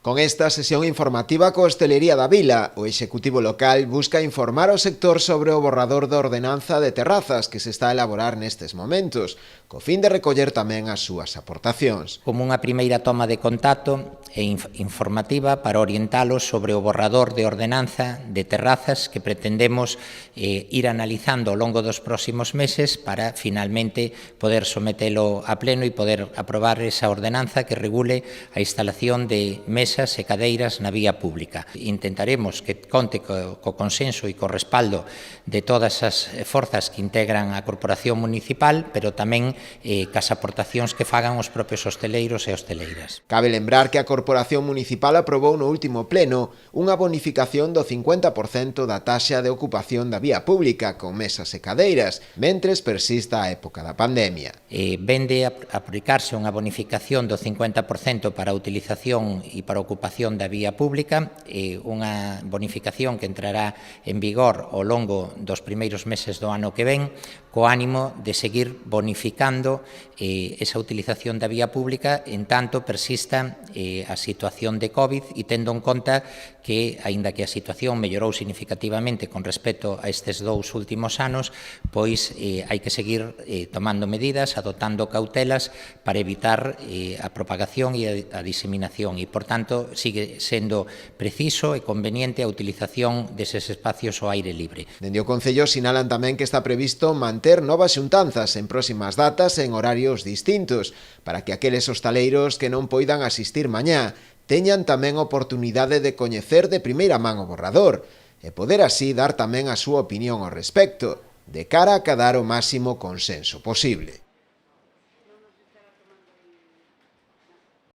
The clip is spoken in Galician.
Con esta sesión informativa coa hostelería da Vila, o Executivo local busca informar ao sector sobre o borrador da ordenanza de terrazas que se está a elaborar nestes momentos, co fin de recoller tamén as súas aportacións. Como unha primeira toma de contacto e informativa para orientalos sobre o borrador de ordenanza de terrazas que pretendemos ir analizando ao longo dos próximos meses para finalmente poder sometelo a pleno e poder aprobar esa ordenanza que regule a instalación de mesas e cadeiras na vía pública. Intentaremos que conte co consenso e co respaldo de todas as forzas que integran a Corporación Municipal, pero tamén cas aportacións que fagan os propios hosteleiros e hosteleiras. Cabe lembrar que a Corporación Municipal aprobou no último pleno unha bonificación do 50% da taxa de ocupación da vía pública con mesas e cadeiras, mentres persista a época da pandemia. Vende a aplicarse unha bonificación do 50% para a utilización e para a ocupación da vía pública, unha bonificación que entrará en vigor ao longo dos primeiros meses do ano que ven, co ánimo de seguir bonificando esa utilización da vía pública en tanto persista a situación de COVID e tendo en conta que, aínda que a situación mellorou significativamente con respecto a estes dous últimos anos, pois hai que seguir tomando medidas, adoptando cautelas para evitar a propagación e a diseminación e, por tanto, sigue sendo preciso e conveniente a utilización deses espacios ao aire libre. Dende o Concello sinalan tamén que está previsto manter novas xuntanzas en próximas datas en horarios distintos, para que aqueles hostaleiros que non poidan asistir mañá teñan tamén oportunidade de coñecer de primeira man o borrador e poder así dar tamén a súa opinión ao respecto, de cara a cadar o máximo consenso posible.